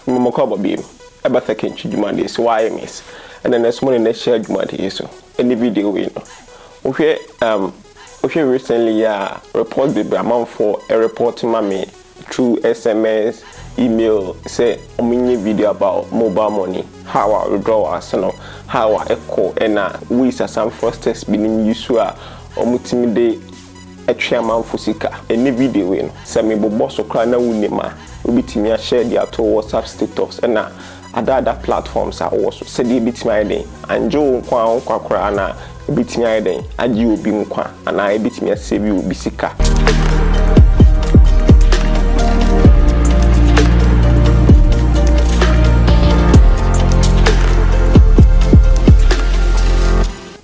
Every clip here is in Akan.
MOMO cover beam. About second Jumadi, so I miss. And then this morning, let's share Jumadi. So, any video we know. Okay, recently, report the amount for a report to mommy through SMS, email, say, a mini video about mobile money, how I withdraw, how I echo, and we are some fraudsters being used to multimedia a chairman for Sika. Any video in Sammy Boboso Crana Winima will be to me share their to WhatsApp status and other platforms are also said a bit my day and Joe Kwakwana a bit my day and you be Mukwa and I bit me a save you be Sika.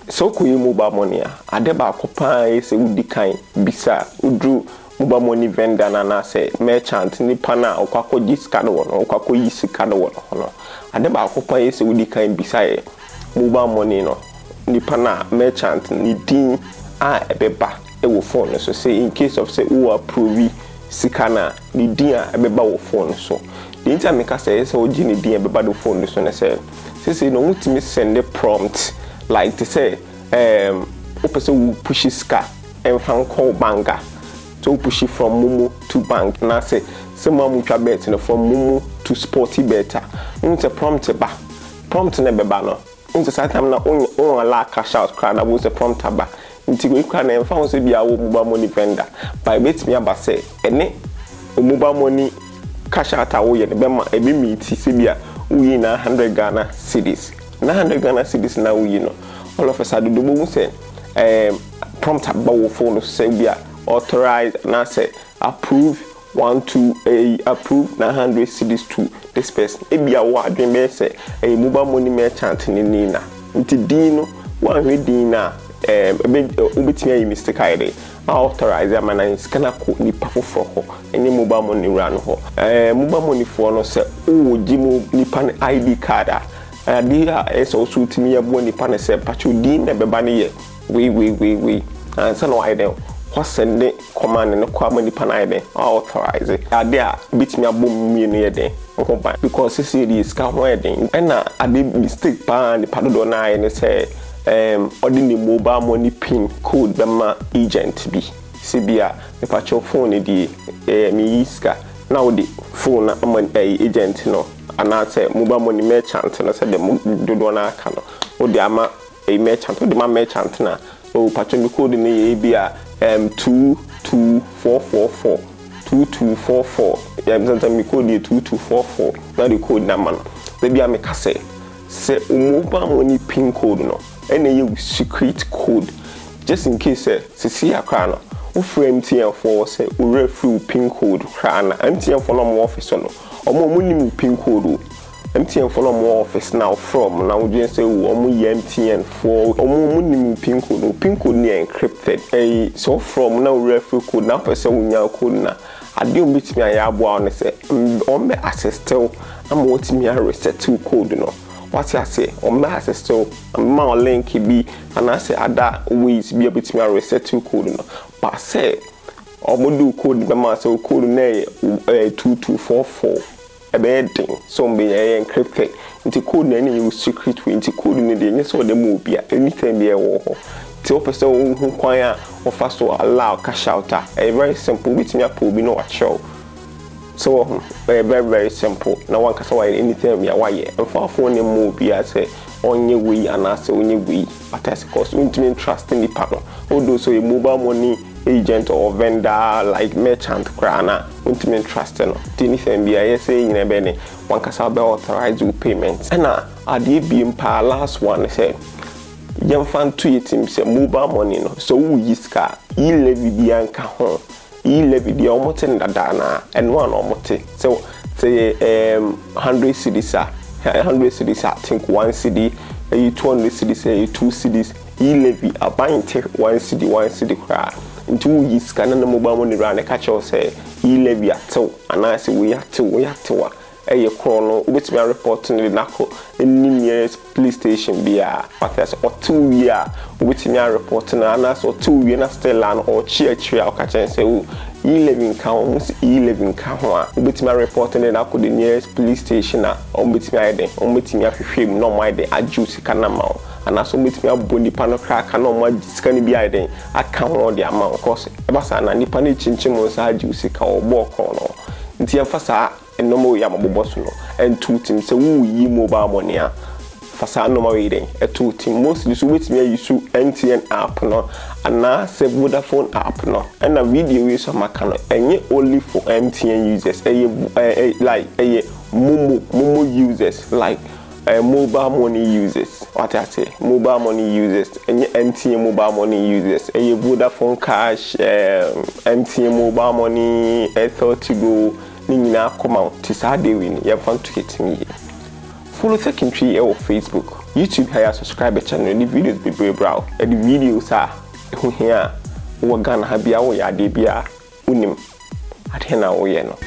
So kuyi mobile money adeba akopan say udi kan bisa udru mobile money vendor na say merchant nipa na okwakoji sika no okwakoyi sika no no adeba akopan say udi kan bisa mobile money no nipa na merchant ni din a ebeba e wo phone so say in case of say who approve sika na ni din a ebeba wo phone so the internet make say oji ni din ebeba do phone so na say no mutimi send the prompt like to say person push ska and fan call banker to push it from MOMO to bank na say someone mutual bet from MOMO to sporty better unte prompt na beba no unte satam na on la cash out card na was a prompt ba nti go ikra na fan so bia wo mobile money vendor by bet me aba say ene mobile money cash out awo ye be ma e be meet se bia we na 100 Ghana cedis na 100 Ghana cedis na we no all of a sudden, the boom say, prompt about phone say we are authorized and I say approve 128 approve 900 cedis to this person. It be a word dream say a mobile money merchant in Nina. Until Dino, one with Dina, a bit me mistake I authorize them and I scan a code ni pafo for her any mobile money run her. Mobile money for no say, oh, Jimo Nipan ID card. Dia is also to me a bonny pan say pachu din na beba ne we and so no I dem what send the command and kwama ni pan I dem authorize it dia bit me abom me ne den because see this can wedding and na ade mistake pan the padodo na I say ordinary mobile money pin code be ma agent bi sibia the pachu phone di me iska now the phone am agent no and I say mobile money merchant and I said the do na aka no o de ama a merchant o de ma merchant na o patron code ni bia 22444 2244 sometimes me code 2244 na the code na man the bia me ka say mobile money pin code no and you secret code just in case say see akra no o frame MTN for say o refill pin code kra na MTN for no office no omo munim pin code MTN follow more office now from now we say omo MTN for omo munim pin code ni encrypted so from now referral code now person unya code na ade o bit me ayabo on say on be access still am what me reset to code no what I say on me access still am link be and I say other ways be able to me reset to code no but say omo do code be ma say code na 2244 ebeding so be encrypted into code na any secret way into code na dey so the move bia anything be wo ho ti o person who kwan a offer so allow cash out a very simple with me apo bi no wa show so very simple na one kasa why anything be why e for phone move bia say onye we and say onye we at as cost we trust in the partner although so a mobile money agent or vendor like merchant krana ultimate trust no anything be I say in be one kasa be authorize you payments and ade bi mpa last one say yemfan to yetim say mobile money no so we yiska e levy bi anka ho e levy di omote ndada na and one omote so say 100 cedis 100 cedis I think 1 cedi 200 cedis 2 cedis e levy about 1 cedi kra into yiska na mobile money run e catch us say e levy ato and I say we have to a chrono which we are reporting the nako any nearest police station bia pathas or 2 year which me are reporting and as or 2 year na still land or chia or catch and say E11 ka ho so E11 ka ho a obetimi report ne na the nearest police station a obetimi ayede obetimi ahwehwem no mo ayede aju sika na ma and aso obetimi abbo nipa no kraka na mo sika ne bi ayede aka ho de ama cause ebasa na nipa ne chinchim mo sa aju sika obo ko no nti emfasa enomo ya mabobo so no entu tim se wu yi mobile money a fasa no ma we den etu tim mostly so wetimi ayisu MTN app no ana se Vodafone app no and a video we so maka no enye only for MTN users like MOMO users like mobile money users what I say mobile money users enye MTN mobile money users Vodafone cash MTN mobile money Airtel ni nyina akoma ti sa de we ni ye fan to hit me. Follow secondary or Facebook, YouTube hire subscribe channel the videos be brow and the videos are who here we gonna have ya we ade bia unim atena wo ye no.